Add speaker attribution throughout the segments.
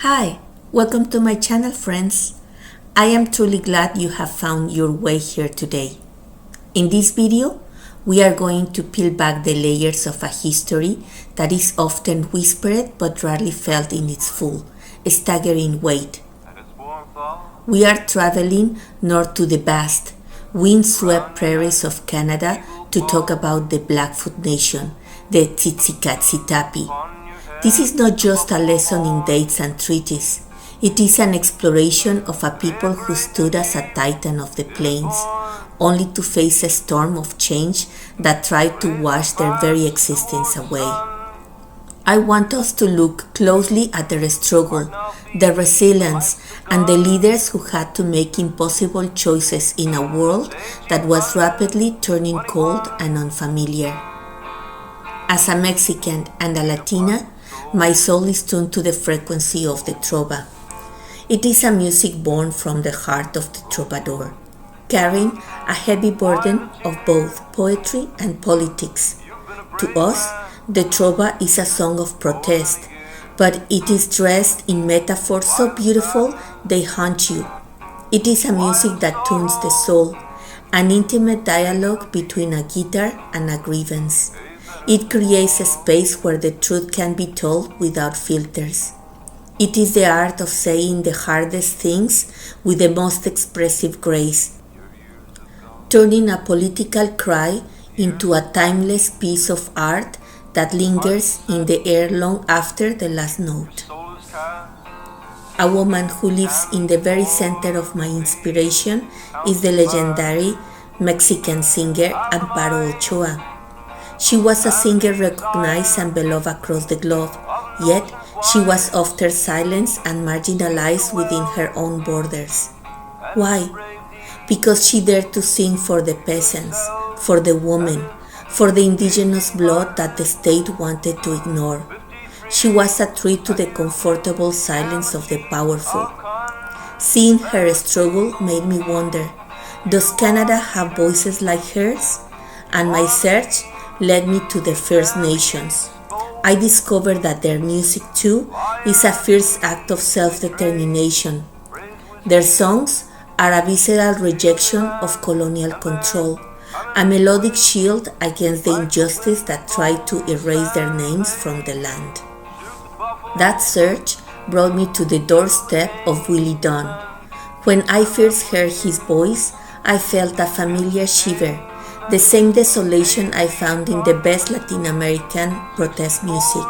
Speaker 1: Hi, welcome to my channel, friends. I am truly glad you have found your way here today. In this video, we are going to peel back the layers of a history that is often whispered but rarely felt in its full, staggering weight. We are traveling north to the vast, windswept prairies of Canada to talk about the Blackfoot Nation, the Siksikaitsitapi. This is not just a lesson in dates and treaties. It is an exploration of a people who stood as a titan of the plains, only to face a storm of change that tried to wash their very existence away. I want us to look closely at their struggle, their resilience, and the leaders who had to make impossible choices in a world that was rapidly turning cold and unfamiliar. As a Mexican and a Latina, my soul is tuned to the frequency of the trova. It is a music born from the heart of the troubadour, carrying a heavy burden of both poetry and politics. To us, the trova is a song of protest, but it is dressed in metaphors so beautiful they haunt you. It is a music that tunes the soul, an intimate dialogue between a guitar and a grievance. It creates a space where the truth can be told without filters. It is the art of saying the hardest things with the most expressive grace, turning a political cry into a timeless piece of art that lingers in the air long after the last note. A woman who lives in the very center of my inspiration is the legendary Mexican singer Amparo Ochoa. She was a singer recognized and beloved across the globe, yet she was often silenced and marginalized within her own borders. Why? Because she dared to sing for the peasants, for the women, for the indigenous blood that the state wanted to ignore. She was a threat to the comfortable silence of the powerful. Seeing her struggle made me wonder, does Canada have voices like hers? And my search led me to the First Nations. I discovered that their music too is a fierce act of self-determination. Their songs are a visceral rejection of colonial control, a melodic shield against the injustice that tried to erase their names from the land. That search brought me to the doorstep of Willie Dunn. When I first heard his voice, I felt a familiar shiver, the same desolation I found in the best Latin American protest music.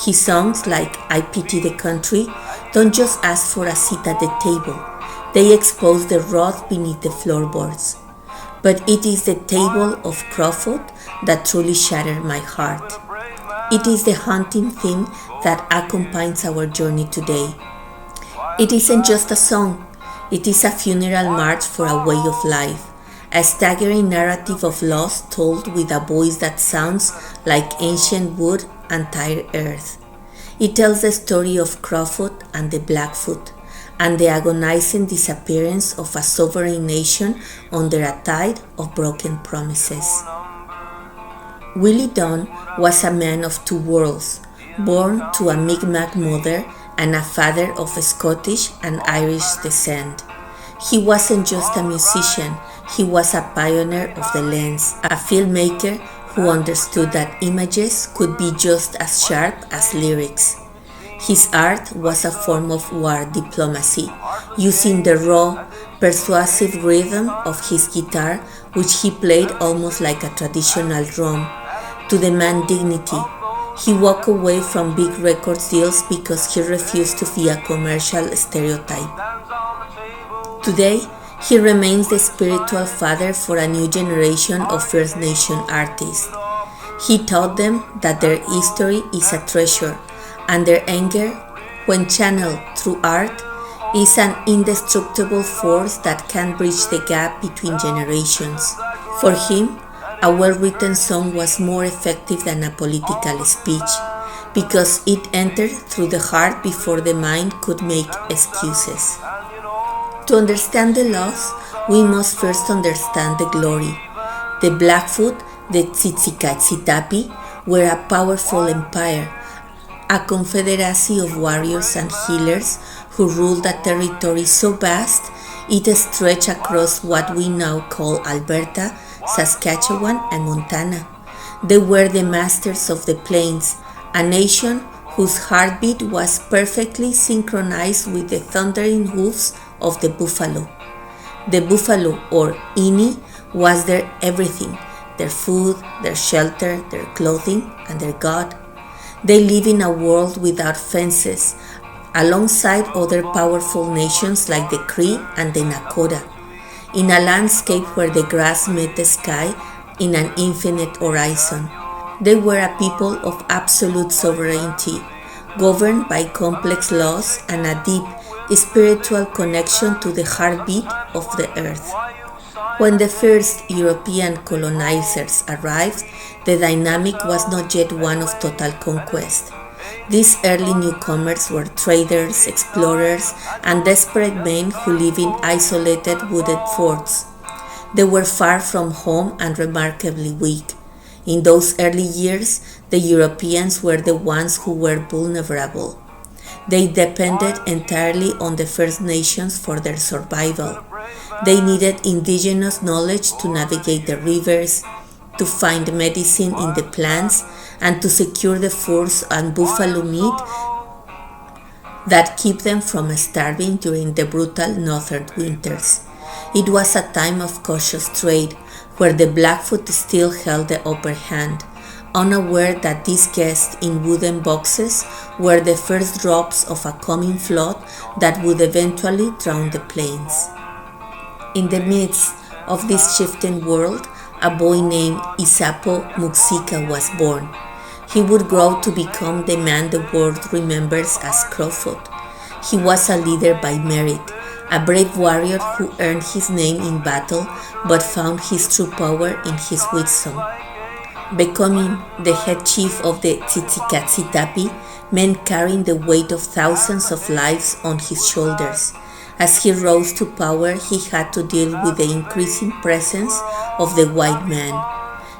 Speaker 1: His songs, like I Pity the Country, don't just ask for a seat at the table. They expose the wrath beneath the floorboards. But it is the table of Crowfoot that truly shattered my heart. It is the haunting theme that accompanies our journey today. It isn't just a song. It is a funeral march for a way of life. A staggering narrative of loss told with a voice that sounds like ancient wood and tired earth. It tells the story of Crowfoot and the Blackfoot, and the agonizing disappearance of a sovereign nation under a tide of broken promises. Willie Dunn was a man of two worlds, born to a Mi'kmaq mother and a father of Scottish and Irish descent. He wasn't just a musician, he was a pioneer of the lens, a filmmaker who understood that images could be just as sharp as lyrics. His art was a form of war diplomacy, using the raw, persuasive rhythm of his guitar, which he played almost like a traditional drum, to demand dignity. He walked away from big record deals because he refused to be a commercial stereotype. Today, he remains the spiritual father for a new generation of First Nation artists. He taught them that their history is a treasure, and their anger, when channeled through art, is an indestructible force that can bridge the gap between generations. For him, a well-written song was more effective than a political speech, because it entered through the heart before the mind could make excuses. To understand the loss, we must first understand the glory. The Blackfoot, the Siksikaitsitapi, were a powerful empire, a confederacy of warriors and healers who ruled a territory so vast it stretched across what we now call Alberta, Saskatchewan, and Montana. They were the masters of the plains, a nation whose heartbeat was perfectly synchronized with the thundering hoofs of the buffalo. The buffalo, or Ini, was their everything, their food, their shelter, their clothing, and their god. They live in a world without fences, alongside other powerful nations like the Cree and the Nakota, in a landscape where the grass met the sky in an infinite horizon. They were a people of absolute sovereignty, governed by complex laws and a deep spiritual connection to the heartbeat of the earth. When the first European colonizers arrived, the dynamic was not yet one of total conquest. These early newcomers were traders, explorers, and desperate men who lived in isolated wooded forts. They were far from home and remarkably weak. In those early years, the Europeans were the ones who were vulnerable. They depended entirely on the First Nations for their survival. They needed indigenous knowledge to navigate the rivers, to find medicine in the plants, and to secure the furs and buffalo meat that keep them from starving during the brutal northern winters. It was a time of cautious trade, where the Blackfoot still held the upper hand, unaware that these guests in wooden boxes were the first drops of a coming flood that would eventually drown the plains. In the midst of this shifting world, a boy named Isapo Muxika was born. He would grow to become the man the world remembers as Crowfoot. He was a leader by merit, a brave warrior who earned his name in battle but found his true power in his wisdom. Becoming the head chief of the Siksikaitsitapi meant carrying the weight of thousands of lives on his shoulders. As he rose to power, he had to deal with the increasing presence of the white man.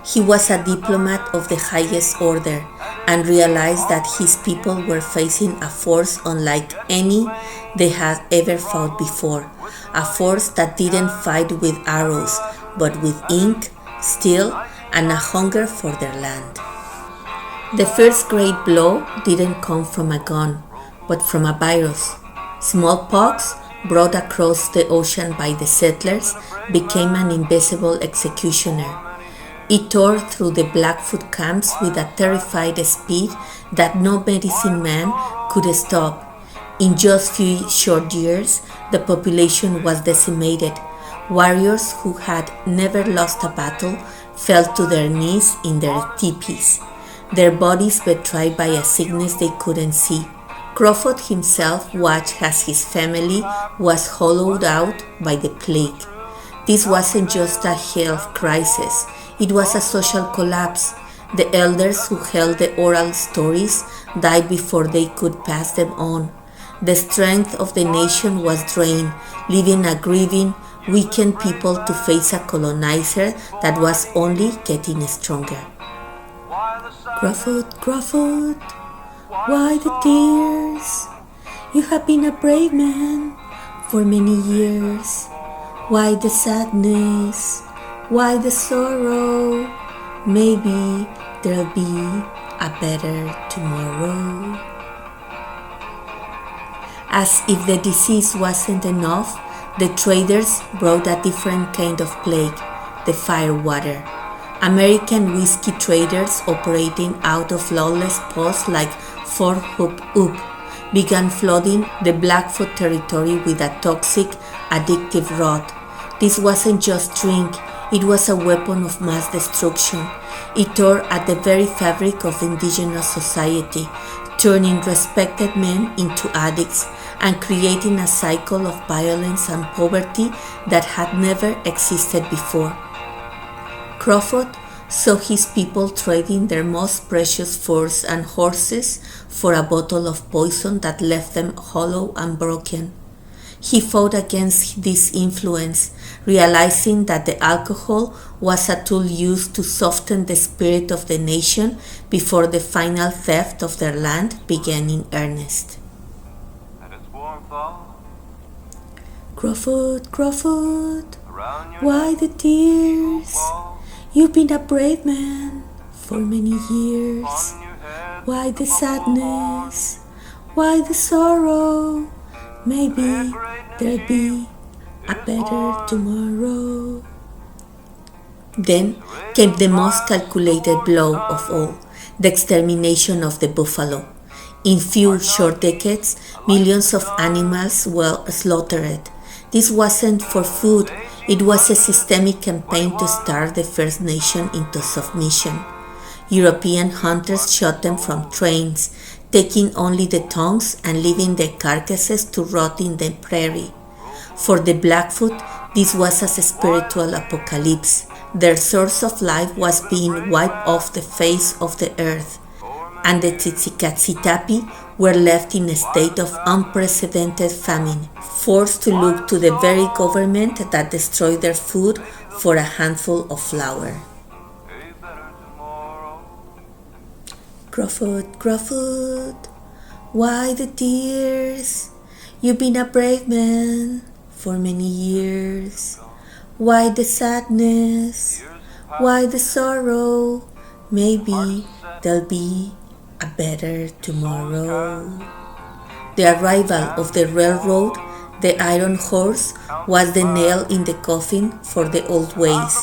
Speaker 1: He was a diplomat of the highest order and realized that his people were facing a force unlike any they had ever fought before, a force that didn't fight with arrows, but with ink, steel, and a hunger for their land. The first great blow didn't come from a gun, but from a virus. Smallpox, brought across the ocean by the settlers, became an invisible executioner. It tore through the Blackfoot camps with a terrified speed that no medicine man could stop. In just few short years, the population was decimated. Warriors who had never lost a battle fell to their knees in their teepees, their bodies betrayed by a sickness they couldn't see. Crowfoot himself watched as his family was hollowed out by the plague. This wasn't just a health crisis, it was a social collapse. The elders who held the oral stories died before they could pass them on. The strength of the nation was drained, leaving a grieving, weakened people to face a colonizer that was only getting stronger. Crowfoot, Crowfoot, why the tears? You have been a brave man for many years. Why the sadness? Why the sorrow? Maybe there'll be a better tomorrow. As if the disease wasn't enough, the traders brought a different kind of plague, the firewater. American whiskey traders operating out of lawless posts like Fort Hoop began flooding the Blackfoot territory with a toxic, addictive rot. This wasn't just drink, it was a weapon of mass destruction. It tore at the very fabric of indigenous society, turning respected men into addicts and creating a cycle of violence and poverty that had never existed before. Crowfoot saw his people trading their most precious furs and horses for a bottle of poison that left them hollow and broken. He fought against this influence, realizing that the alcohol was a tool used to soften the spirit of the nation before the final theft of their land began in earnest. Crowfoot, Crowfoot, why the tears? You've been a brave man for many years. Why the sadness? Why the sorrow? Maybe there'll be a better tomorrow. Then came the most calculated blow of all, the extermination of the buffalo. In few short decades, millions of animals were slaughtered. This wasn't for food, it was a systemic campaign to starve the First Nation into submission. European hunters shot them from trains, taking only the tongues and leaving their carcasses to rot in the prairie. For the Blackfoot, this was a spiritual apocalypse. Their source of life was being wiped off the face of the earth, and the Siksikaitsitapi were left in a state of unprecedented famine, forced to look to the very government that destroyed their food for a handful of flour. Crowfoot, Crowfoot, why the tears? You've been a brave man for many years. Why the sadness? Why the sorrow? Maybe there'll be a better tomorrow. The arrival of the railroad, the iron horse, was the nail in the coffin for the old ways.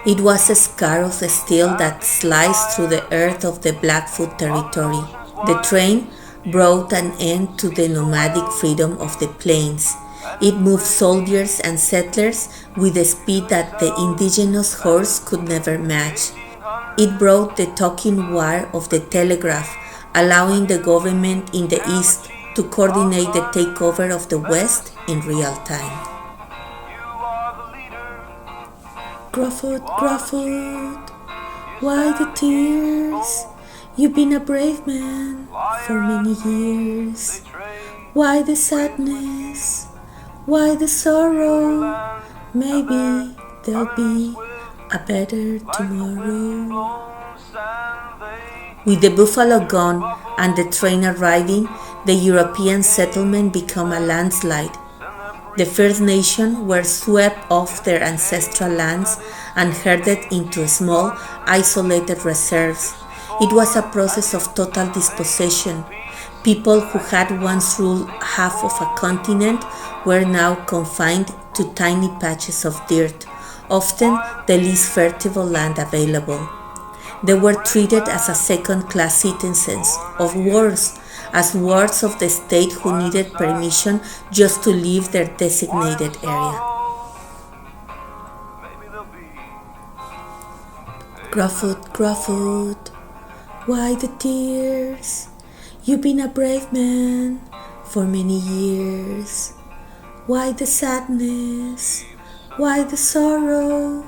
Speaker 1: It was a scar of steel that sliced through the earth of the Blackfoot territory. The train brought an end to the nomadic freedom of the plains. It moved soldiers and settlers with a speed that the indigenous horse could never match. It brought the talking wire of the telegraph, allowing the government in the east to coordinate the takeover of the west in real time. Crowfoot, Crowfoot, why the tears? You've been a brave man for many years. Why the sadness? Why the sorrow? Maybe there'll be a better tomorrow. With the buffalo gone and the train arriving, the European settlement became a landslide. The First Nation were swept off their ancestral lands and herded into small, isolated reserves. It was a process of total dispossession. People who had once ruled half of a continent were now confined to tiny patches of dirt, often the least fertile land available. They were treated as a second-class citizens, or worse, as wards of the state who needed permission just to leave their designated area. Crowfoot, Crowfoot, why the tears? You've been a brave man for many years. Why the sadness? Why the sorrow?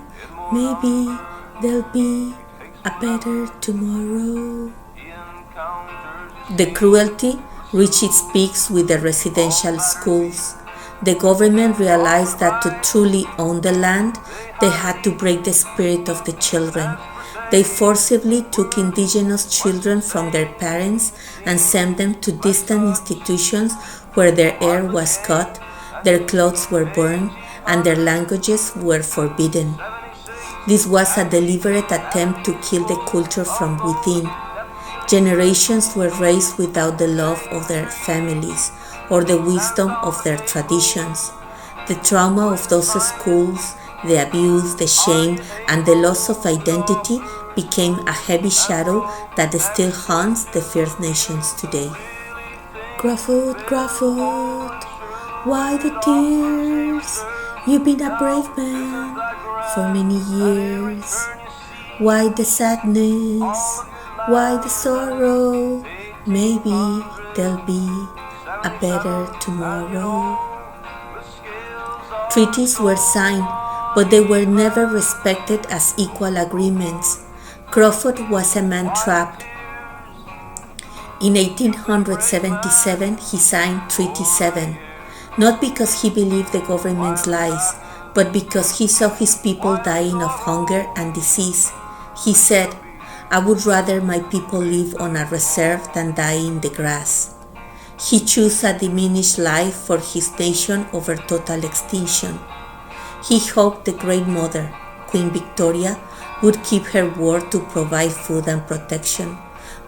Speaker 1: Maybe there'll be a better tomorrow. The cruelty reached its peaks with the residential schools. The government realized that to truly own the land, they had to break the spirit of the children. They forcibly took indigenous children from their parents and sent them to distant institutions where their air was cut, their clothes were burned, and their languages were forbidden. This was a deliberate attempt to kill the culture from within. Generations were raised without the love of their families or the wisdom of their traditions. The trauma of those schools, the abuse, the shame, and the loss of identity became a heavy shadow that still haunts the First Nations today. Crowfoot, Crowfoot, why the tears? You've been a brave man for many years. Why the sadness? Why the sorrow? Maybe there'll be a better tomorrow. Treaties were signed, but they were never respected as equal agreements. Crowfoot was a man trapped. In 1877, he signed Treaty 7. not because he believed the government's lies, but because he saw his people dying of hunger and disease. He said, "I would rather my people live on a reserve than die in the grass." He chose a diminished life for his nation over total extinction. He hoped the Great Mother, Queen Victoria, would keep her word to provide food and protection,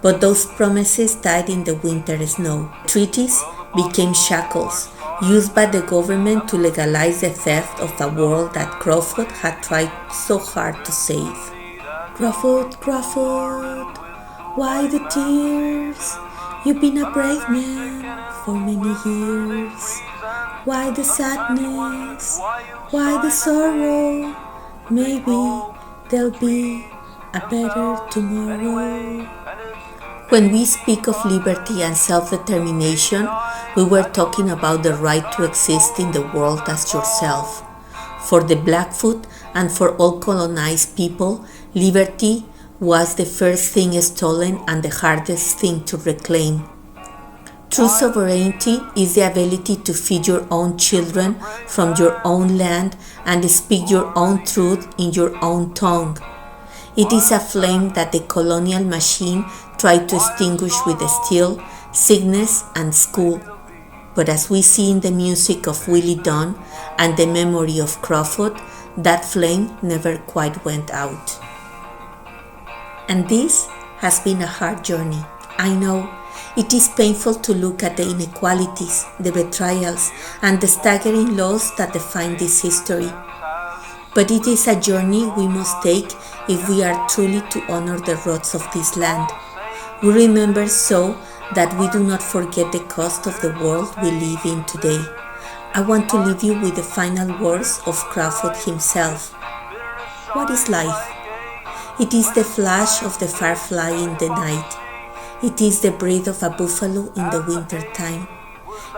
Speaker 1: but those promises died in the winter snow. Treaties became shackles, used by the government to legalize the theft of a world that Crowfoot had tried so hard to save. Crowfoot, Crowfoot, why the tears? You've been a brave man for many years. Why the sadness? Why the sorrow? Maybe there'll be a better tomorrow. When we speak of liberty and self-determination, we were talking about the right to exist in the world as yourself. For the Blackfoot and for all colonized people, liberty was the first thing stolen and the hardest thing to reclaim. True sovereignty is the ability to feed your own children from your own land and speak your own truth in your own tongue. It is a flame that the colonial machine tried to extinguish with steel, sickness, and school. But as we see in the music of Willie Dunn and the memory of Crowfoot, that flame never quite went out. And this has been a hard journey. I know it is painful to look at the inequalities, the betrayals, and the staggering loss that define this history. But it is a journey we must take if we are truly to honor the roots of this land. We remember so that we do not forget the cost of the world we live in today. I want to leave you with the final words of Crowfoot himself. What is life? It is the flash of the firefly in the night. It is the breath of a buffalo in the winter time.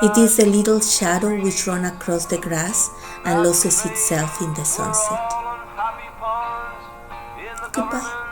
Speaker 1: It is the little shadow which runs across the grass and loses itself in the sunset. Goodbye.